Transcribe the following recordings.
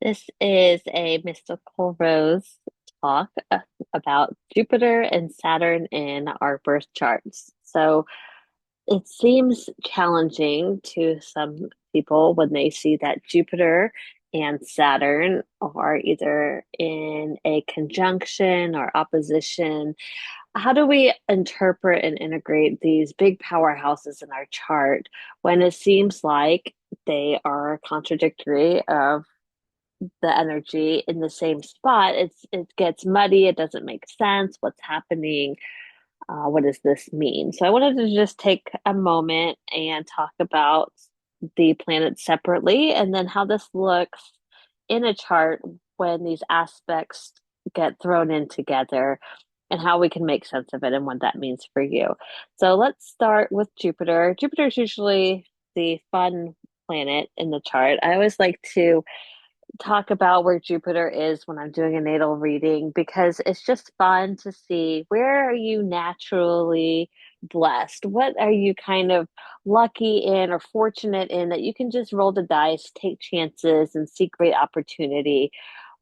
This is a mystical rose talk about Jupiter and Saturn in our birth charts. So it seems challenging to some people when they see that Jupiter and Saturn are either in a conjunction or opposition. How do we interpret and integrate these big powerhouses in our chart when it seems like they are contradictory of the energy in the same spot? It gets muddy. It doesn't make sense. What's happening? What does this mean? So I wanted to just take a moment and talk about the planets separately, and then how this looks in a chart when these aspects get thrown in together, and how we can make sense of it and what that means for you. So let's start with Jupiter. Jupiter is usually the fun planet in the chart. I always like to talk about where Jupiter is when I'm doing a natal reading because it's just fun to see where are you naturally blessed? What are you kind of lucky in or fortunate in that you can just roll the dice, take chances, and see great opportunity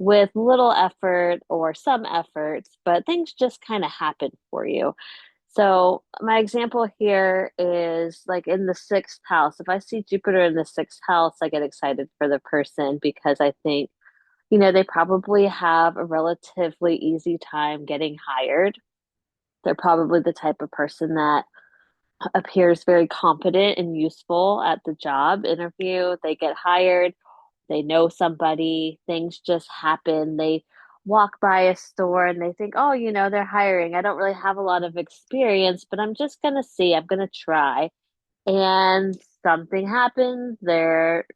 with little effort or some efforts, but things just kind of happen for you. So my example here is like in the sixth house. If I see Jupiter in the sixth house, I get excited for the person because I think, they probably have a relatively easy time getting hired. They're probably the type of person that appears very competent and useful at the job interview. They get hired, they know somebody, things just happen. They walk by a store and they think, oh, they're hiring. I don't really have a lot of experience, but I'm just going to see, I'm going to try. And something happens. Their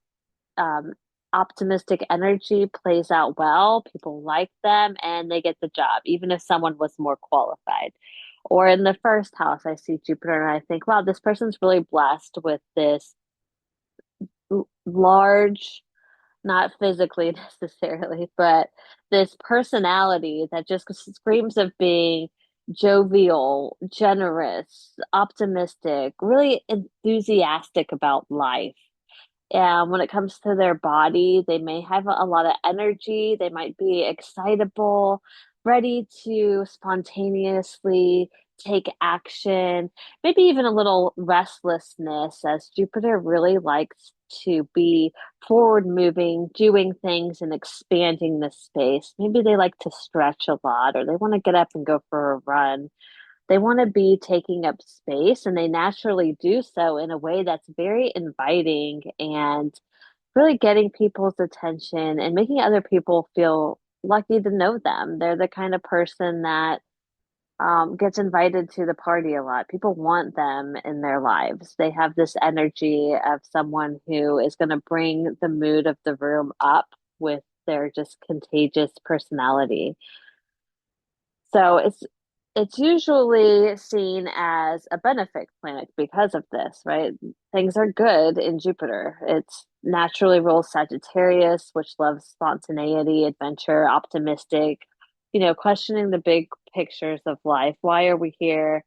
um, optimistic energy plays out well. People like them and they get the job, even if someone was more qualified. Or in the first house, I see Jupiter and I think, wow, this person's really blessed with this large, not physically necessarily, but this personality that just screams of being jovial, generous, optimistic, really enthusiastic about life. And when it comes to their body, they may have a lot of energy. They might be excitable, ready to spontaneously take action, maybe even a little restlessness, as Jupiter really likes to be forward moving, doing things and expanding the space. Maybe they like to stretch a lot or they want to get up and go for a run. They want to be taking up space and they naturally do so in a way that's very inviting and really getting people's attention and making other people feel lucky to know them. They're the kind of person that gets invited to the party a lot. People want them in their lives. They have this energy of someone who is going to bring the mood of the room up with their just contagious personality. So it's usually seen as a benefit planet because of this, right? Things are good in Jupiter. It's naturally rules Sagittarius, which loves spontaneity, adventure, optimistic, questioning the big pictures of life. Why are we here?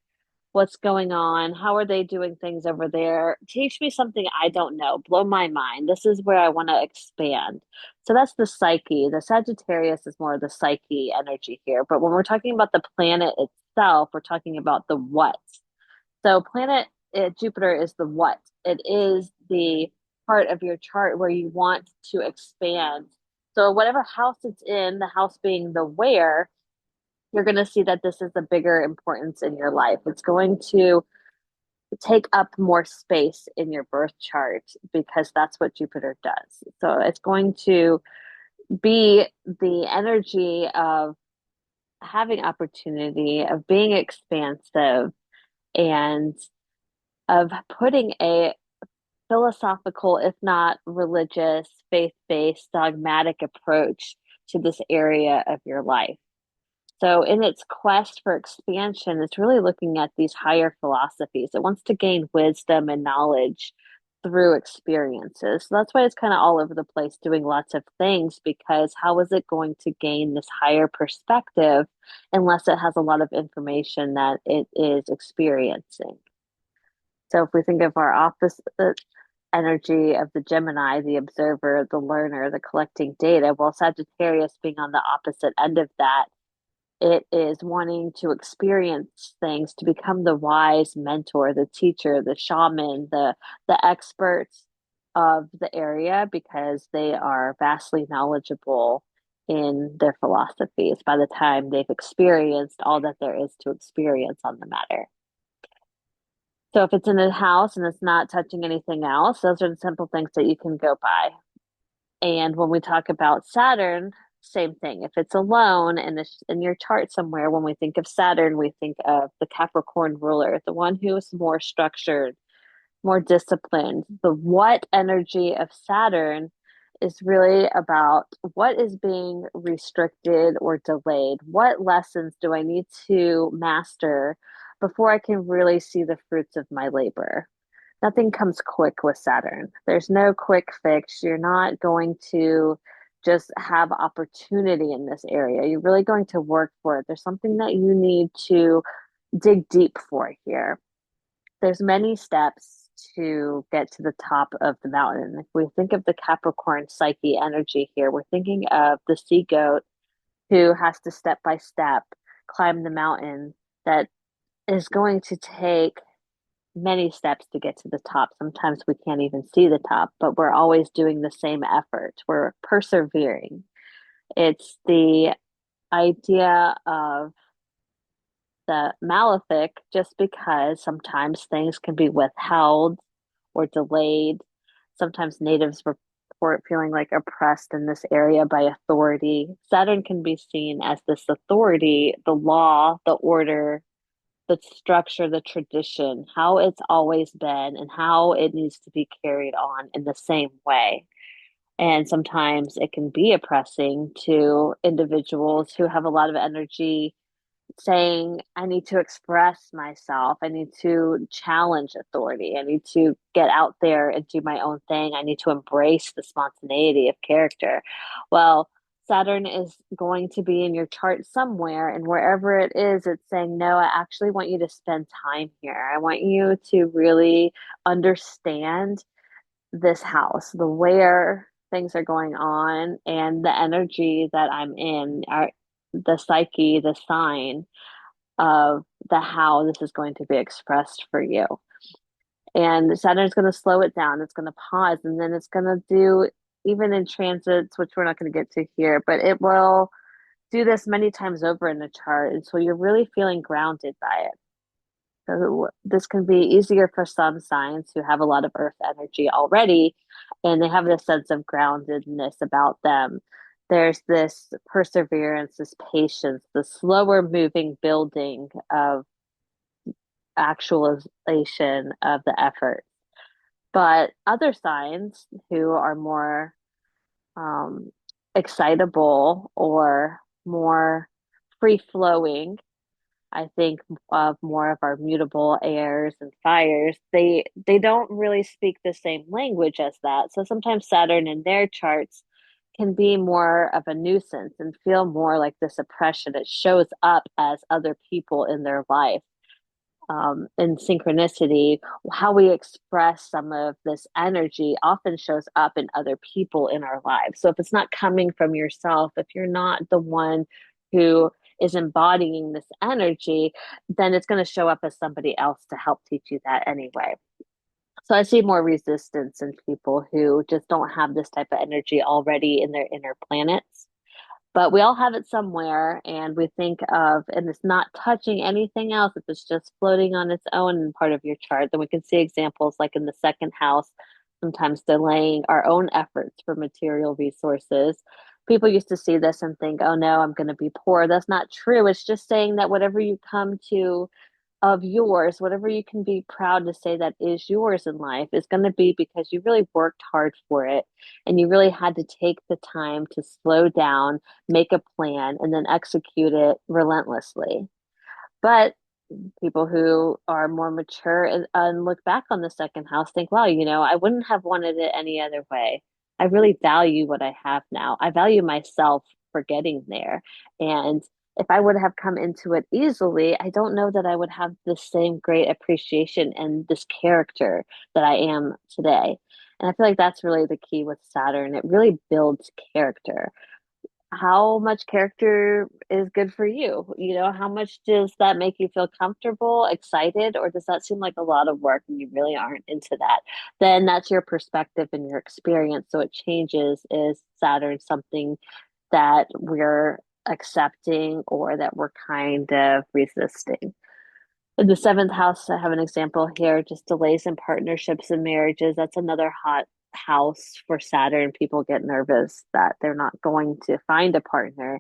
What's going on? How are they doing things over there? Teach me something I don't know. Blow my mind. This is where I want to expand. So that's the psyche. The Sagittarius is more of the psyche energy here. But when we're talking about the planet itself, we're talking about the what. So planet Jupiter is the what. It is the part of your chart where you want to expand. So whatever house it's in, the house being the where, you're going to see that this is the bigger importance in your life. It's going to take up more space in your birth chart because that's what Jupiter does. So it's going to be the energy of having opportunity, of being expansive, and of putting a philosophical, if not religious, faith based, dogmatic approach to this area of your life. So, in its quest for expansion, it's really looking at these higher philosophies. It wants to gain wisdom and knowledge through experiences. So that's why it's kind of all over the place doing lots of things because how is it going to gain this higher perspective unless it has a lot of information that it is experiencing? So, if we think of our opposite energy of the Gemini, the observer, the learner, the collecting data. Well, Sagittarius being on the opposite end of that, it is wanting to experience things, to become the wise mentor, the teacher, the shaman, the experts of the area because they are vastly knowledgeable in their philosophies by the time they've experienced all that there is to experience on the matter. So if it's in a house and it's not touching anything else, those are the simple things that you can go by. And when we talk about Saturn, same thing. If it's alone and it's in your chart somewhere, when we think of Saturn, we think of the Capricorn ruler, the one who is more structured, more disciplined. The what energy of Saturn is really about what is being restricted or delayed. What lessons do I need to master before I can really see the fruits of my labor? Nothing comes quick with Saturn. There's no quick fix. You're not going to just have opportunity in this area. You're really going to work for it. There's something that you need to dig deep for here. There's many steps to get to the top of the mountain. If we think of the Capricorn psyche energy here, we're thinking of the sea goat who has to step by step climb the mountain that is going to take many steps to get to the top. Sometimes we can't even see the top, but we're always doing the same effort. We're persevering. It's the idea of the malefic just because sometimes things can be withheld or delayed. Sometimes natives report feeling like oppressed in this area by authority. Saturn can be seen as this authority, the law, the order, the structure, the tradition, how it's always been, and how it needs to be carried on in the same way. And sometimes it can be oppressing to individuals who have a lot of energy saying, I need to express myself. I need to challenge authority. I need to get out there and do my own thing. I need to embrace the spontaneity of character. Well, Saturn is going to be in your chart somewhere, and wherever it is, it's saying, no, I actually want you to spend time here. I want you to really understand this house, the where things are going on, and the energy that I'm in, the psyche, the sign of the how this is going to be expressed for you. And Saturn's going to slow it down. It's going to pause, and then it's going to do, even in transits, which we're not going to get to here, but it will do this many times over in the chart. And so you're really feeling grounded by it. So this can be easier for some signs who have a lot of earth energy already, and they have this sense of groundedness about them. There's this perseverance, this patience, the slower moving building of actualization of the effort. But other signs who are more um, excitable or more free flowing, I think of more of our mutable airs and fires. They don't really speak the same language as that. So sometimes Saturn in their charts can be more of a nuisance and feel more like this oppression. It shows up as other people in their life, in synchronicity. How we express some of this energy often shows up in other people in our lives. So if it's not coming from yourself, if you're not the one who is embodying this energy, then it's going to show up as somebody else to help teach you that anyway. So I see more resistance in people who just don't have this type of energy already in their inner planets, but we all have it somewhere, and we think of, and it's not touching anything else. If it's just floating on its own in part of your chart, then we can see examples like in the second house, sometimes delaying our own efforts for material resources. People used to see this and think, oh no, I'm going to be poor. That's not true. It's just saying that whatever you come to of yours, whatever you can be proud to say that is yours in life, is going to be because you really worked hard for it and you really had to take the time to slow down, make a plan, and then execute it relentlessly. But people who are more mature and look back on the second house think, wow, I wouldn't have wanted it any other way. I really value what I have now. I value myself for getting there. And if I would have come into it easily, I don't know that I would have the same great appreciation and this character that I am today. And I feel like that's really the key with Saturn. It really builds character. How much character is good for you? You know, how much does that make you feel comfortable, excited, or does that seem like a lot of work and you really aren't into that? Then that's your perspective and your experience. So it changes. Is Saturn something that we're accepting or that we're kind of resisting? In the seventh house, I have an example here, just delays in partnerships and marriages. That's another hot house for Saturn. People get nervous that they're not going to find a partner,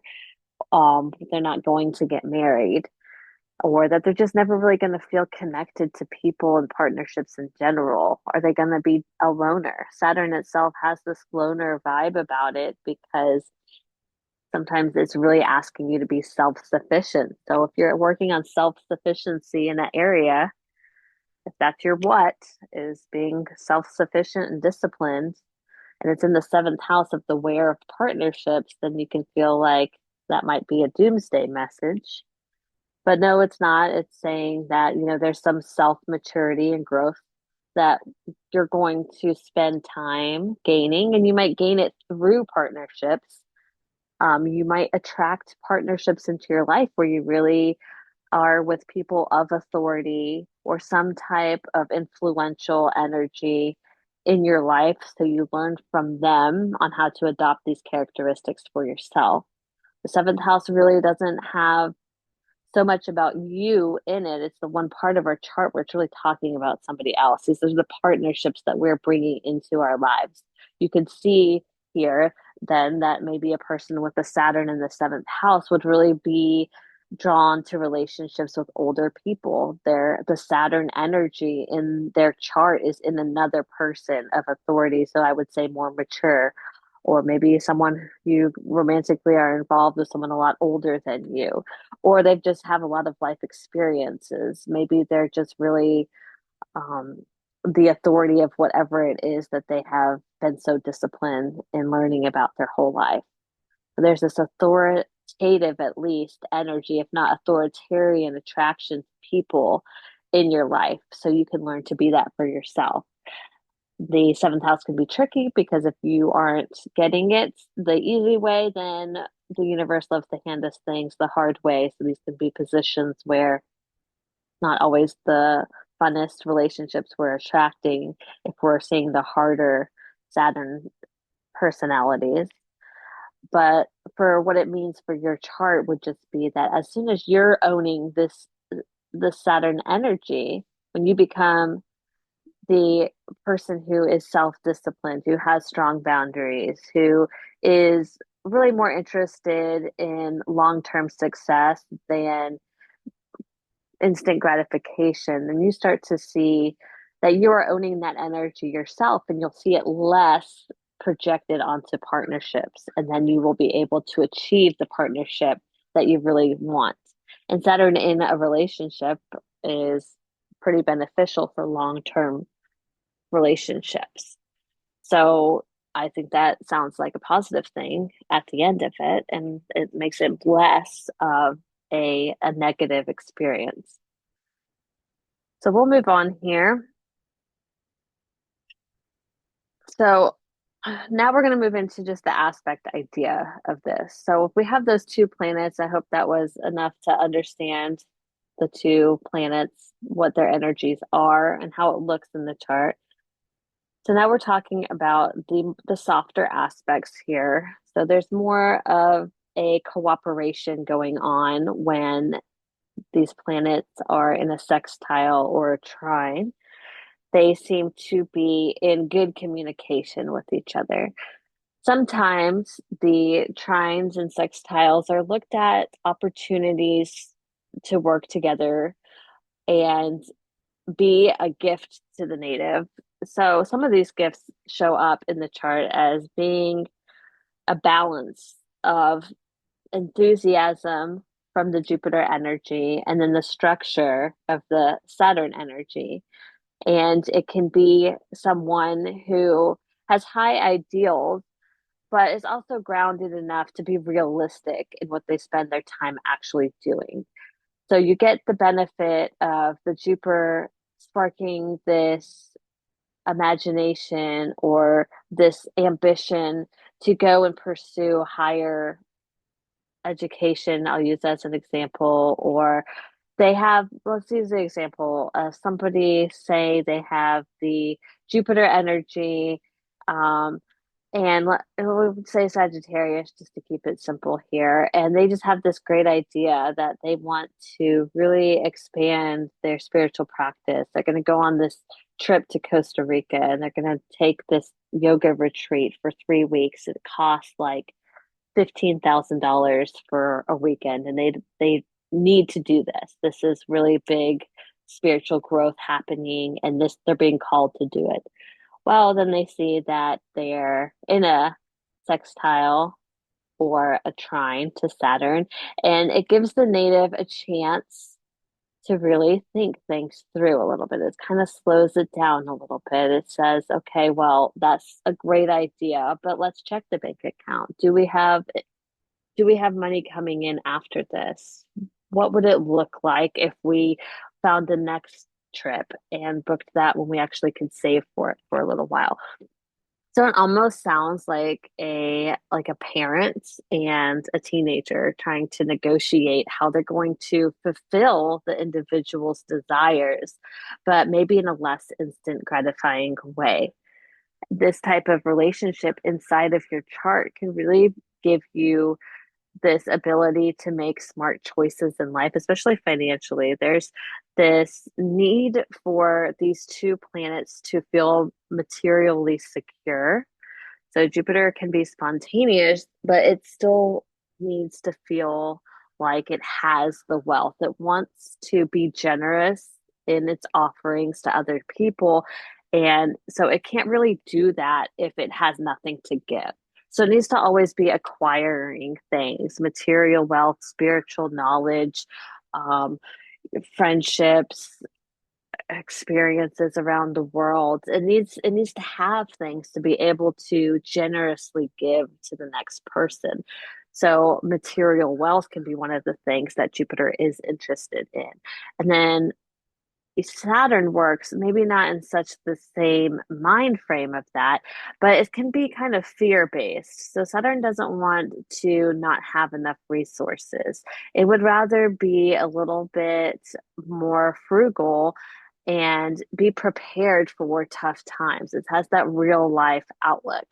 they're not going to get married, or that they're just never really going to feel connected to people and partnerships in general. Are they going to be a loner? Saturn itself has this loner vibe about it because sometimes it's really asking you to be self-sufficient. So if you're working on self-sufficiency in that area, if that's your what is being self-sufficient and disciplined, and it's in the seventh house of the where of partnerships, then you can feel like that might be a doomsday message. But no, it's not. It's saying that, there's some self-maturity and growth that you're going to spend time gaining, and you might gain it through partnerships. You might attract partnerships into your life where you really are with people of authority or some type of influential energy in your life. So you learn from them on how to adopt these characteristics for yourself. The seventh house really doesn't have so much about you in it. It's the one part of our chart where it's really talking about somebody else. These are the partnerships that we're bringing into our lives. You can see here then that maybe a person with the Saturn in the seventh house would really be drawn to relationships with older people. The Saturn energy in their chart is in another person of authority. So I would say more mature, or maybe someone you romantically are involved with someone a lot older than you, or they just have a lot of life experiences. Maybe they're just really um, the authority of whatever it is that they have been so disciplined in learning about their whole life. There's this authoritative, at least, energy, if not authoritarian attraction to people in your life. So you can learn to be that for yourself. The seventh house can be tricky because if you aren't getting it the easy way, then the universe loves to hand us things the hard way. So these can be positions where not always the funnest relationships we're attracting if we're seeing the harder Saturn personalities. But for what it means for your chart would just be that as soon as you're owning the Saturn energy, when you become the person who is self-disciplined, who has strong boundaries, who is really more interested in long-term success than instant gratification, and you start to see that you're owning that energy yourself, and you'll see it less projected onto partnerships, and then you will be able to achieve the partnership that you really want. And Saturn in a relationship is pretty beneficial for long-term relationships. So I think that sounds like a positive thing at the end of it, and it makes it less of a negative experience. So we'll move on here. So now we're going to move into just the aspect idea of this. So if we have those two planets, I hope that was enough to understand the two planets, what their energies are, and how it looks in the chart. So now we're talking about the softer aspects here. So there's more of a cooperation going on when these planets are in a sextile or a trine. They seem to be in good communication with each other. Sometimes the trines and sextiles are looked at opportunities to work together and be a gift to the native. So some of these gifts show up in the chart as being a balance of enthusiasm from the Jupiter energy and then the structure of the Saturn energy. And it can be someone who has high ideals, but is also grounded enough to be realistic in what they spend their time actually doing. So you get the benefit of the Jupiter sparking this imagination or this ambition to go and pursue higher education. I'll use that as an example. Or they have, let's use the example of somebody say they have the Jupiter energy, um, and we'll say Sagittarius just to keep it simple here. And they just have this great idea that they want to really expand their spiritual practice. They're going to go on this trip to Costa Rica and they're going to take this yoga retreat for 3 weeks. It costs like $15,000 for a weekend, and they need to do this. This is really big spiritual growth happening, and this they're being called to do it. Well, then they see that they're in a sextile or a trine to Saturn, and it gives the native a chance to really think things through a little bit. It kind of slows it down a little bit. It says, okay, well, that's a great idea, but let's check the bank account. Do we have money coming in after this? What would it look like if we found the next trip and booked that when we actually could save for it for a little while? So it almost sounds like a parent and a teenager trying to negotiate how they're going to fulfill the individual's desires, but maybe in a less instant gratifying way. This type of relationship inside of your chart can really give you this ability to make smart choices in life, especially financially. There's this need for these two planets to feel materially secure. So Jupiter can be spontaneous, but it still needs to feel like it has the wealth. It wants to be generous in its offerings to other people. And so it can't really do that if it has nothing to give. So it needs to always be acquiring things, material wealth, spiritual knowledge, um, friendships, experiences around the world. It needs to have things to be able to generously give to the next person. So material wealth can be one of the things that Jupiter is interested in. And then Saturn works, maybe not in such the same mind frame of that, but it can be kind of fear based. So Saturn doesn't want to not have enough resources. It would rather be a little bit more frugal and be prepared for tough times. It has that real life outlook.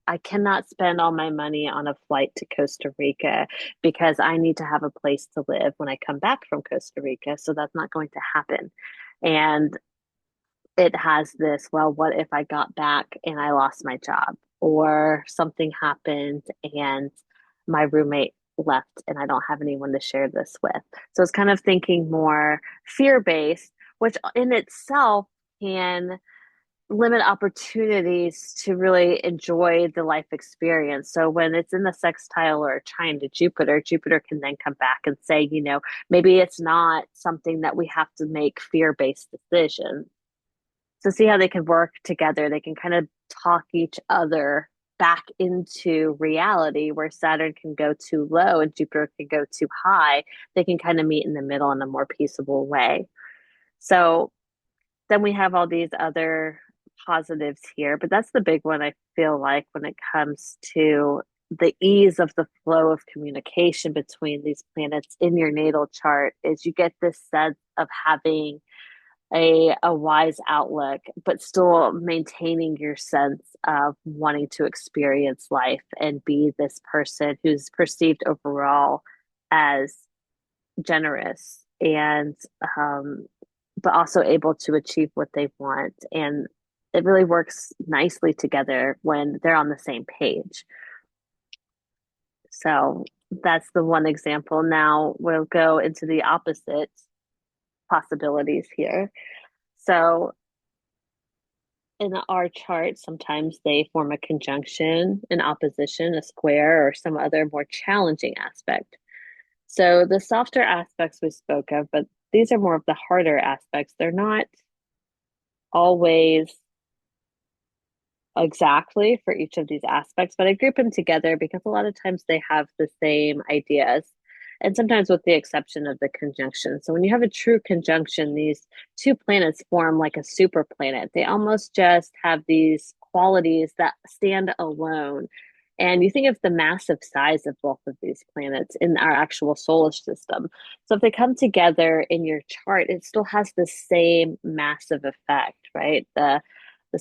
I cannot spend all my money on a flight to Costa Rica because I need to have a place to live when I come back from Costa Rica. So that's not going to happen. And it has this, well, what if I got back and I lost my job or something happened and my roommate left and I don't have anyone to share this with? So it's kind of thinking more fear based, which in itself can limit opportunities to really enjoy the life experience. So when it's in the sextile or trine to Jupiter, Jupiter can then come back and say, maybe it's not something that we have to make fear-based decisions. So see how they can work together. They can kind of talk each other back into reality where Saturn can go too low and Jupiter can go too high. They can kind of meet in the middle in a more peaceable way. So then we have all these other positives here, but that's the big one I feel like when it comes to the ease of the flow of communication between these planets in your natal chart is you get this sense of having a wise outlook, but still maintaining your sense of wanting to experience life and be this person who's perceived overall as generous and but also able to achieve what they want. And it really works nicely together when they're on the same page. So that's the one example. Now we'll go into the opposite possibilities here. So in our chart, sometimes they form a conjunction, an opposition, a square, or some other more challenging aspect. So the softer aspects we spoke of, but these are more of the harder aspects. They're not always exactly for each of these aspects, but I group them together because a lot of times they have the same ideas. And sometimes with the exception of the conjunction. So when you have a true conjunction, these two planets form like a super planet. They almost just have these qualities that stand alone. And you think of the massive size of both of these planets in our actual solar system. So if they come together in your chart, it still has the same massive effect, right? The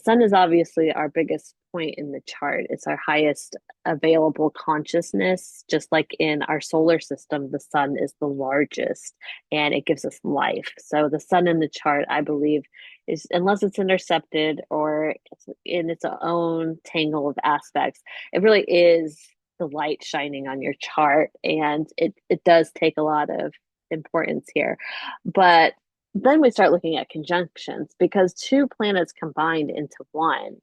sun is obviously our biggest point in the chart. It's our highest available consciousness. Just like in our solar system, the sun is the largest and it gives us life. So the sun in the chart, I believe, is unless it's intercepted or it's in its own tangle of aspects, it really is the light shining on your chart. And it does take a lot of importance here. But then we start looking at conjunctions because two planets combined into one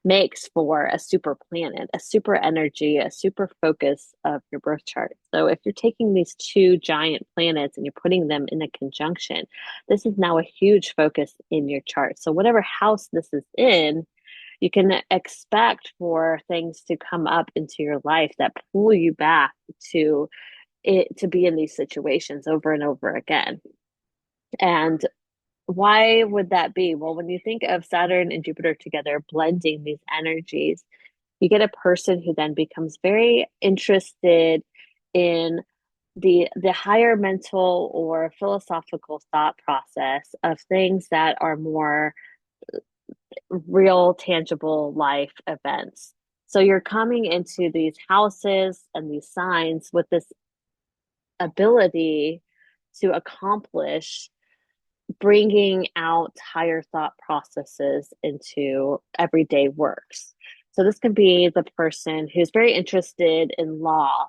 makes for a super planet, a super energy, a super focus of your birth chart. So if you're taking these two giant planets and you're putting them in a conjunction, this is now a huge focus in your chart. So whatever house this is in, you can expect for things to come up into your life that pull you back to it to be in these situations over and over again. And why would that be? Well, when you think of Saturn and Jupiter together, blending these energies, you get a person who then becomes very interested in the higher mental or philosophical thought process of things that are more real, tangible life events. So you're coming into these houses and these signs with this ability to accomplish bringing out higher thought processes into everyday works. So this could be the person who's very interested in law.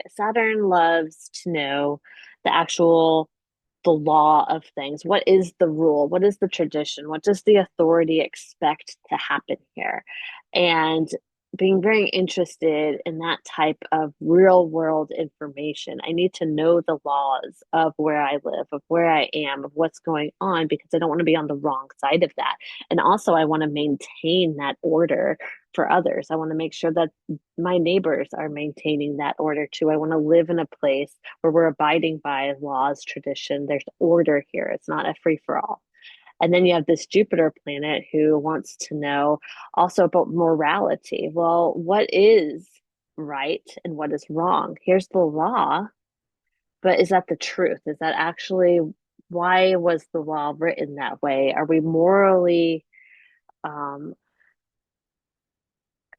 Saturn loves to know the actual the law of things. What is the rule? What is the tradition? What does the authority expect to happen here? And being very interested in that type of real world information. I need to know the laws of where I live, of where I am, of what's going on, because I don't want to be on the wrong side of that. And also, I want to maintain that order for others. I want to make sure that my neighbors are maintaining that order too. I want to live in a place where we're abiding by laws, tradition. There's order here. It's not a free for all. And then you have this Jupiter planet who wants to know also about morality. Well, what is right and what is wrong? Here's the law, but is that the truth? Is that actually why was the law written that way? Are we morally um,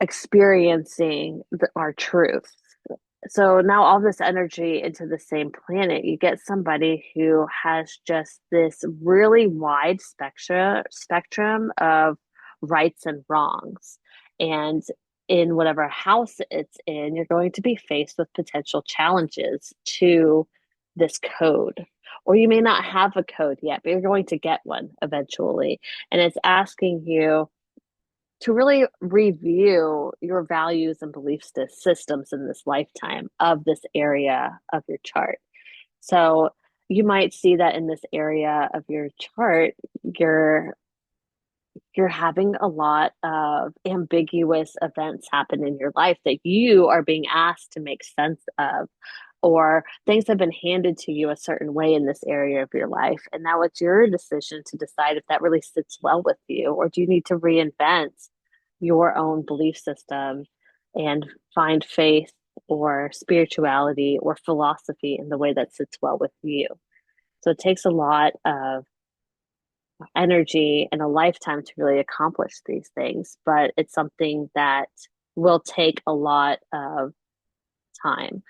experiencing our truth? So now all this energy into the same planet, you get somebody who has just this really wide spectrum of rights and wrongs. And in whatever house it's in, you're going to be faced with potential challenges to this code. Or you may not have a code yet, but you're going to get one eventually. And it's asking you to really review your values and belief systems in this lifetime of this area of your chart. So you might see that in this area of your chart, you're you're having a lot of ambiguous events happen in your life that you are being asked to make sense of, or things have been handed to you a certain way in this area of your life. And now it's your decision to decide if that really sits well with you, or do you need to reinvent your own belief system and find faith or spirituality or philosophy in the way that sits well with you. So it takes a lot of energy and a lifetime to really accomplish these things, but it's something that will take a lot of time.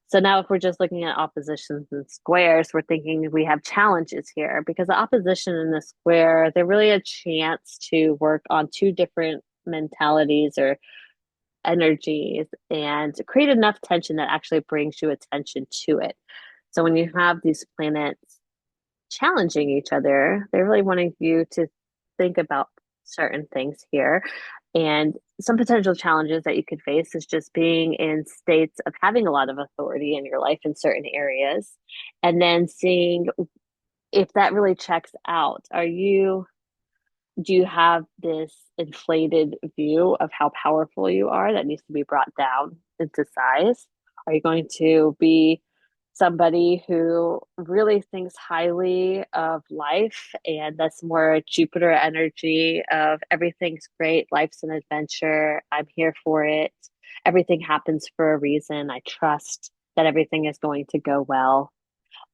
So now, if we're just looking at oppositions and squares, we're thinking we have challenges here because the opposition in the square, they're really a chance to work on two different mentalities or energies and create enough tension that actually brings you attention to it. So when you have these planets challenging each other, they're really wanting you to think about certain things here. And some potential challenges that you could face is just being in states of having a lot of authority in your life in certain areas, and then seeing if that really checks out. Are you Do you have this inflated view of how powerful you are that needs to be brought down into size? Are you going to be somebody who really thinks highly of life, and that's more Jupiter energy of everything's great, life's an adventure, I'm here for it, everything happens for a reason, I trust that everything is going to go well?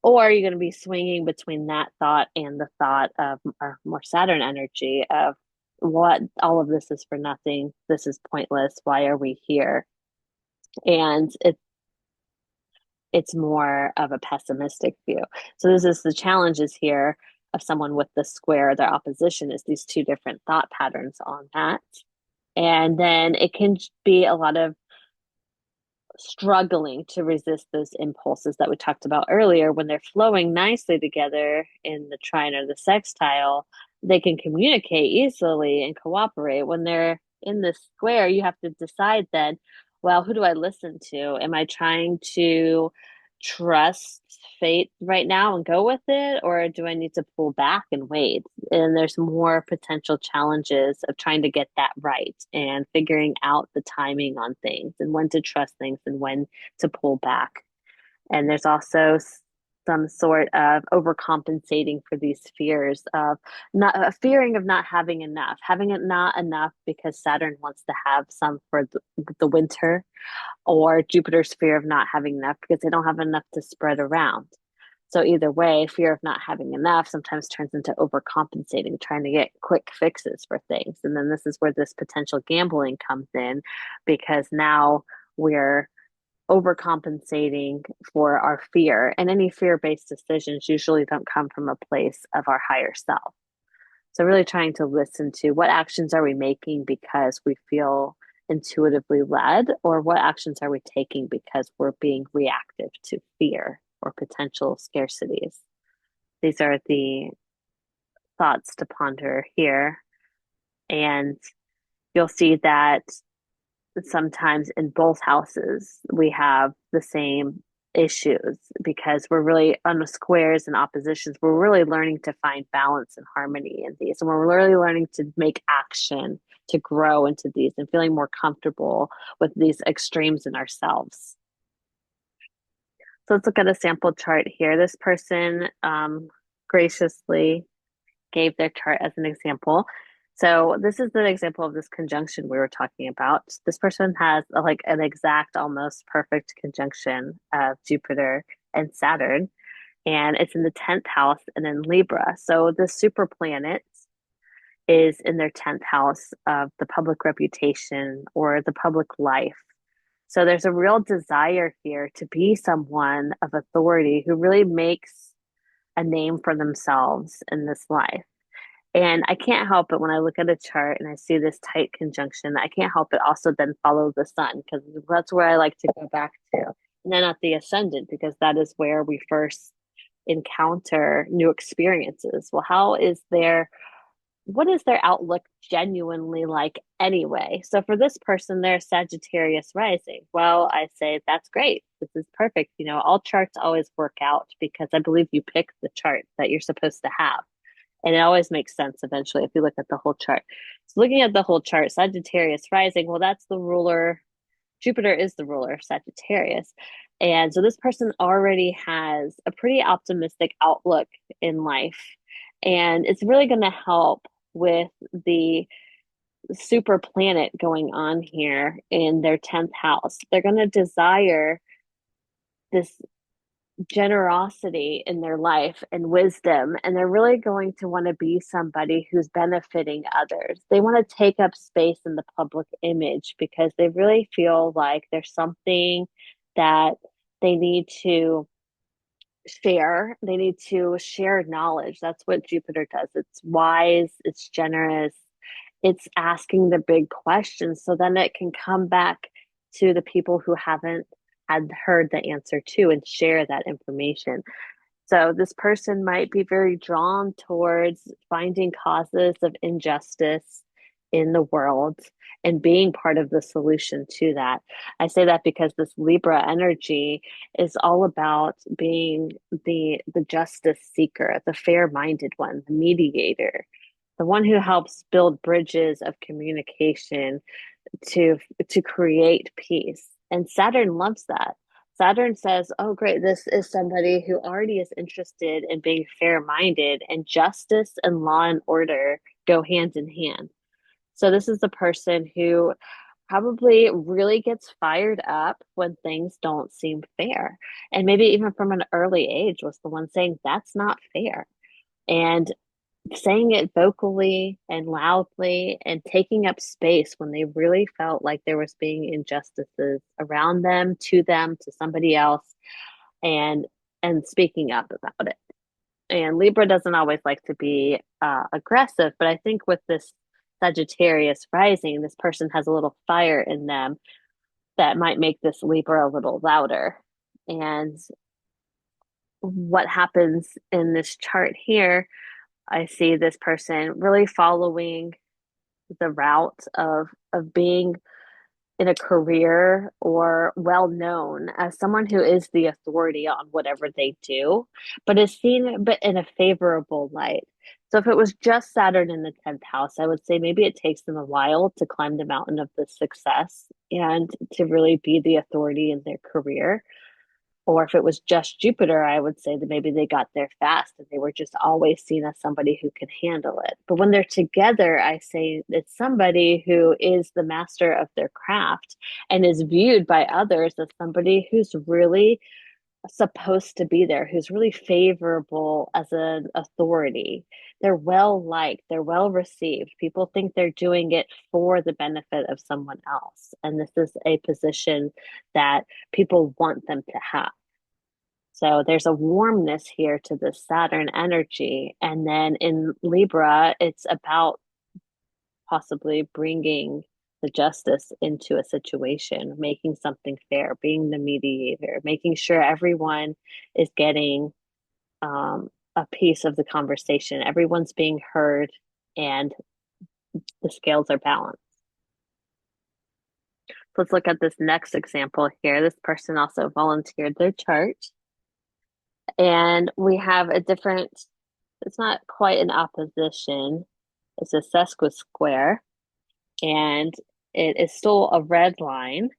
Or are you going to be swinging between that thought and the thought of our more Saturn energy of what all of this is for nothing? This is pointless. Why are we here? And it's more of a pessimistic view. So this is the challenges here of someone with the square, their opposition is these two different thought patterns on that. And then it can be a lot of struggling to resist those impulses that we talked about earlier. When they're flowing nicely together in the trine or the sextile, they can communicate easily and cooperate. When they're in the square, you have to decide then, well, who do I listen to? Am I trying to trust fate right now and go with it, or do I need to pull back and wait? And there's more potential challenges of trying to get that right and figuring out the timing on things and when to trust things and when to pull back. And there's also some sort of overcompensating for these fears of not fearing of not having enough, having it not enough because Saturn wants to have some for the winter, or Jupiter's fear of not having enough because they don't have enough to spread around. So either way, fear of not having enough sometimes turns into overcompensating, trying to get quick fixes for things. And then this is where this potential gambling comes in, because now we're overcompensating for our fear. And any fear-based decisions usually don't come from a place of our higher self. So really trying to listen to what actions are we making because we feel intuitively led, or what actions are we taking because we're being reactive to fear or potential scarcities. These are the thoughts to ponder here. And you'll see that sometimes in both houses we have the same issues because we're really on the squares and oppositions. We're really learning to find balance and harmony in these, and we're really learning to make action to grow into these and feeling more comfortable with these extremes in ourselves. So let's look at a sample chart here. This person graciously gave their chart as an example. So this is the example of this conjunction we were talking about. This person has like an exact, almost perfect conjunction of Jupiter and Saturn, and it's in the 10th house and in Libra. So the super planet is in their 10th house of the public reputation or the public life. So there's a real desire here to be someone of authority who really makes a name for themselves in this life. And I can't help it when I look at a chart and I see this tight conjunction. I can't help it also then follow the sun, because that's where I like to go back to. And then at the ascendant, because that is where we first encounter new experiences. Well, what is their outlook genuinely like anyway? So for this person, they're Sagittarius rising. Well, I say that's great. This is perfect. All charts always work out because I believe you pick the chart that you're supposed to have. And it always makes sense eventually if you look at the whole chart. So looking at the whole chart, Sagittarius rising, well, that's the ruler. Jupiter is the ruler of Sagittarius. And so this person already has a pretty optimistic outlook in life. And it's really going to help with the super planet going on here in their 10th house. They're going to desire this generosity in their life and wisdom, and they're really going to want to be somebody who's benefiting others. They want to take up space in the public image because they really feel like there's something that they need to share. They need to share knowledge. That's what Jupiter does. It's wise, it's generous, it's asking the big questions so then it can come back to the people who haven't had heard the answer to and share that information. So this person might be very drawn towards finding causes of injustice in the world and being part of the solution to that. I say that because this Libra energy is all about being the justice seeker, the fair-minded one, the mediator. the one who helps build bridges of communication to to create peace. And Saturn loves that. Saturn says, "Oh, great, this is somebody who already is interested in being fair-minded, and justice and law and order go hand in hand." So this is the person who probably really gets fired up when things don't seem fair. And maybe even from an early age was the one saying, "That's not fair." And saying it vocally and loudly and taking up space when they really felt like there was being injustices around them, to somebody else, and speaking up about it. And Libra doesn't always like to be aggressive, but I think with this Sagittarius rising, this person has a little fire in them that might make this Libra a little louder. And what happens in this chart here, I see this person really following the route of being in a career or well known as someone who is the authority on whatever they do, but is seen but in a favorable light. So if it was just Saturn in the 10th house, I would say maybe it takes them a while to climb the mountain of the success and to really be the authority in their career. Or if it was just Jupiter, I would say that maybe they got there fast and they were just always seen as somebody who could handle it. But when they're together, I say it's somebody who is the master of their craft and is viewed by others as somebody who's really supposed to be there, who's really favorable as an authority. They're well liked, they're well received. People think they're doing it for the benefit of someone else. And this is a position that people want them to have. So there's a warmness here to the Saturn energy. And then in Libra, it's about possibly bringing the justice into a situation, making something fair, being the mediator, making sure everyone is getting a piece of the conversation, everyone's being heard, and the scales are balanced. So let's look at this next example here. This person also volunteered their chart. And we have a different, it's not quite an opposition, it's a sesquisquare, and it is still a red line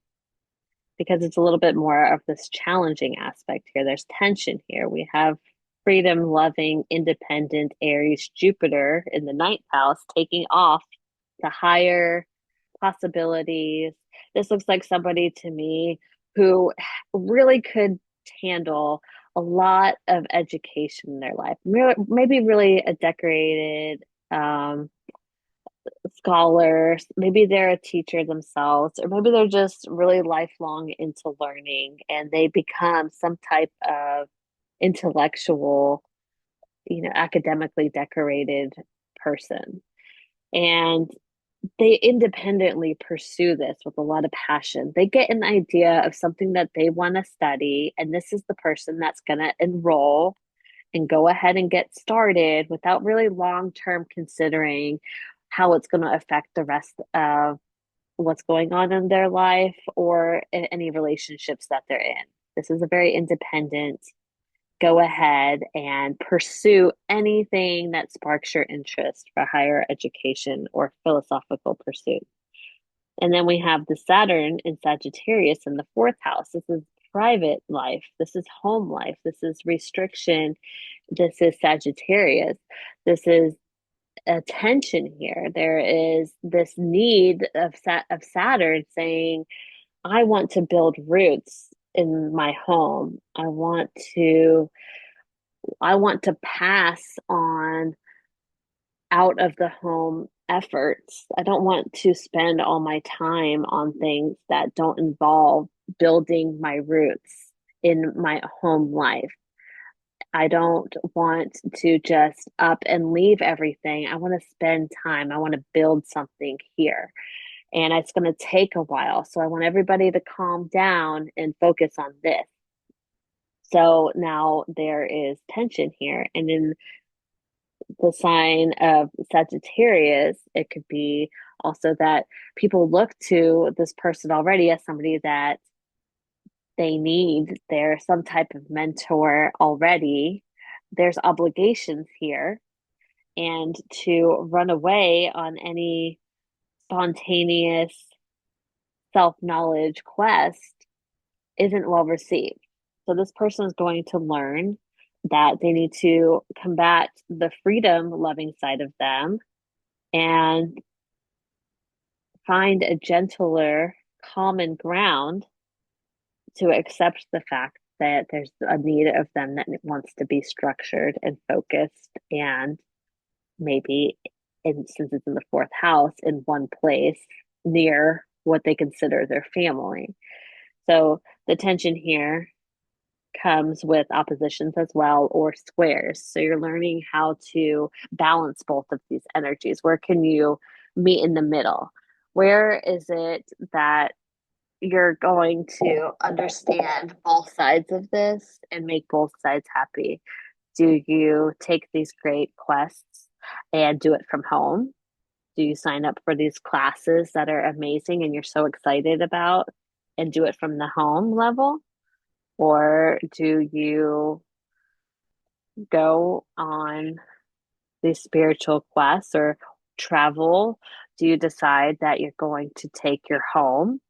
because it's a little bit more of this challenging aspect here. There's tension here. We have freedom loving, independent Aries Jupiter in the ninth house taking off to higher possibilities. This looks like somebody to me who really could handle a lot of education in their life. Maybe really a decorated scholar, maybe they're a teacher themselves, or maybe they're just really lifelong into learning and they become some type of intellectual, academically decorated person. And they independently pursue this with a lot of passion. They get an idea of something that they want to study, and this is the person that's going to enroll and go ahead and get started without really long term considering how it's going to affect the rest of what's going on in their life or in any relationships that they're in. This is a very independent, go ahead and pursue anything that sparks your interest for higher education or philosophical pursuit. And then we have the Saturn in Sagittarius in the fourth house. This is private life. This is home life. This is restriction. This is Sagittarius. This is a tension here. There is this need of Saturn saying, I want to build roots in my home. I want to pass on out of the home efforts. I don't want to spend all my time on things that don't involve building my roots in my home life. I don't want to just up and leave everything. I want to spend time. I want to build something here. And it's going to take a while. So I want everybody to calm down and focus on this. So now there is tension here. And in the sign of Sagittarius, it could be also that people look to this person already as somebody that they need. They're some type of mentor already. There's obligations here. and to run away on any spontaneous self-knowledge quest isn't well received. So this person is going to learn that they need to combat the freedom loving side of them and find a gentler common ground to accept the fact that there's a need of them that wants to be structured and focused and maybe since it's in the fourth house in one place near what they consider their family. So the tension here comes with oppositions as well or squares. So you're learning how to balance both of these energies. Where can you meet in the middle? Where is it that you're going to understand both sides of this and make both sides happy? Do you take these great quests and do it from home? Do you sign up for these classes that are amazing and you're so excited about and do it from the home level? Or do you go on these spiritual quests or travel? Do you decide that you're going to take your home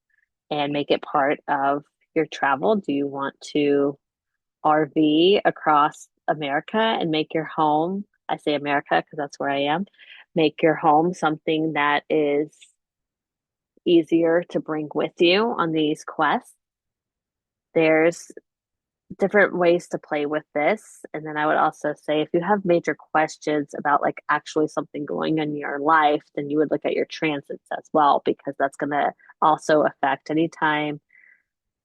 and make it part of your travel? Do you want to RV across America and make your home? I say America because that's where I am. Make your home something that is easier to bring with you on these quests. There's different ways to play with this. And then I would also say if you have major questions about like actually something going on in your life, then you would look at your transits as well, because that's going to also affect anytime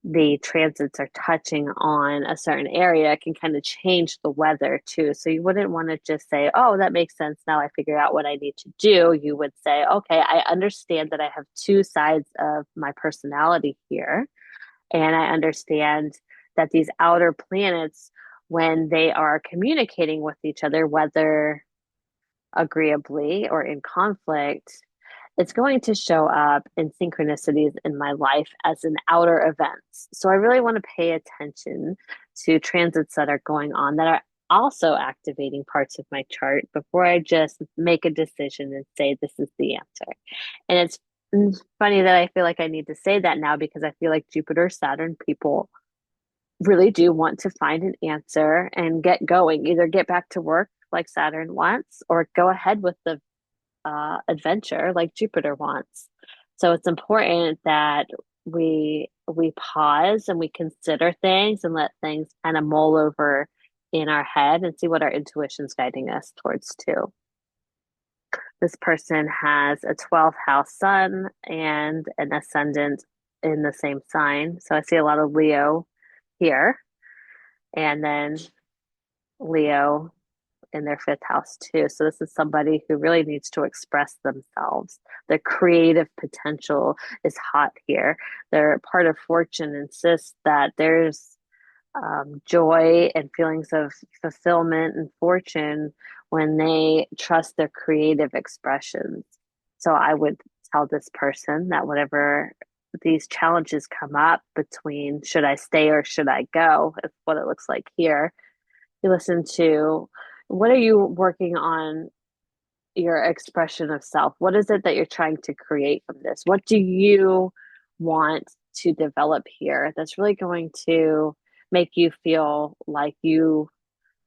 the transits are touching on a certain area, it can kind of change the weather too. So you wouldn't want to just say, oh, that makes sense. Now I figure out what I need to do. You would say, okay, I understand that I have two sides of my personality here. And I understand that these outer planets, when they are communicating with each other, whether agreeably or in conflict, it's going to show up in synchronicities in my life as an outer events. So I really want to pay attention to transits that are going on that are also activating parts of my chart before I just make a decision and say this is the answer. And it's funny that I feel like I need to say that now because I feel like Jupiter Saturn people really do want to find an answer and get going, either get back to work like Saturn wants or go ahead with the adventure like Jupiter wants. So it's important that we pause and we consider things and let things kind of mull over in our head and see what our intuition's guiding us towards too. This person has a 12th house sun and an ascendant in the same sign. So I see a lot of Leo here, and then Leo in their fifth house too. So this is somebody who really needs to express themselves. Their creative potential is hot here. Their part of fortune insists that there's joy and feelings of fulfillment and fortune when they trust their creative expressions. So I would tell this person that whatever these challenges come up between should I stay or should I go, is what it looks like here. You listen to what are you working on your expression of self? What is it that you're trying to create from this? What do you want to develop here that's really going to make you feel like you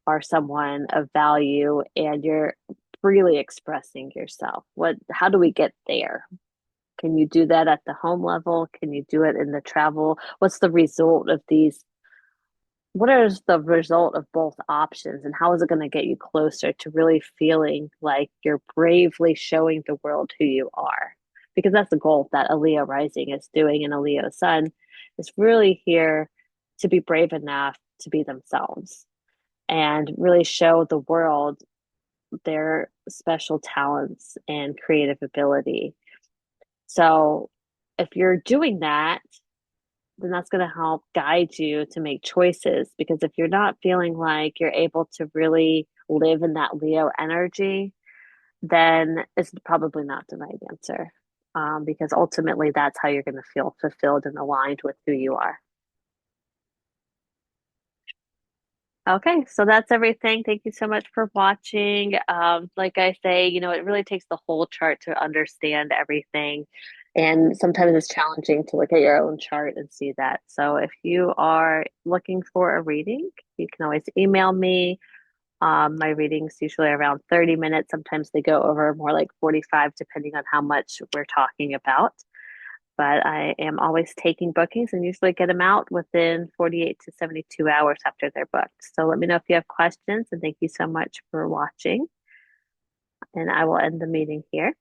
are someone of value and you're freely expressing yourself? How do we get there? Can you do that at the home level? Can you do it in the travel? What's the result of these? What is the result of both options and how is it going to get you closer to really feeling like you're bravely showing the world who you are? Because that's the goal that a Leo rising is doing and a Leo sun is really here to be brave enough to be themselves and really show the world their special talents and creative ability. So if you're doing that, then that's going to help guide you to make choices. Because if you're not feeling like you're able to really live in that Leo energy, then it's probably not the right answer. Because ultimately, that's how you're going to feel fulfilled and aligned with who you are. Okay, so that's everything. Thank you so much for watching. Like I say, it really takes the whole chart to understand everything. And sometimes it's challenging to look at your own chart and see that. So if you are looking for a reading, you can always email me. My readings usually around 30 minutes. Sometimes they go over more like 45, depending on how much we're talking about. But I am always taking bookings and usually get them out within 48 to 72 hours after they're booked. So let me know if you have questions, and thank you so much for watching. And I will end the meeting here.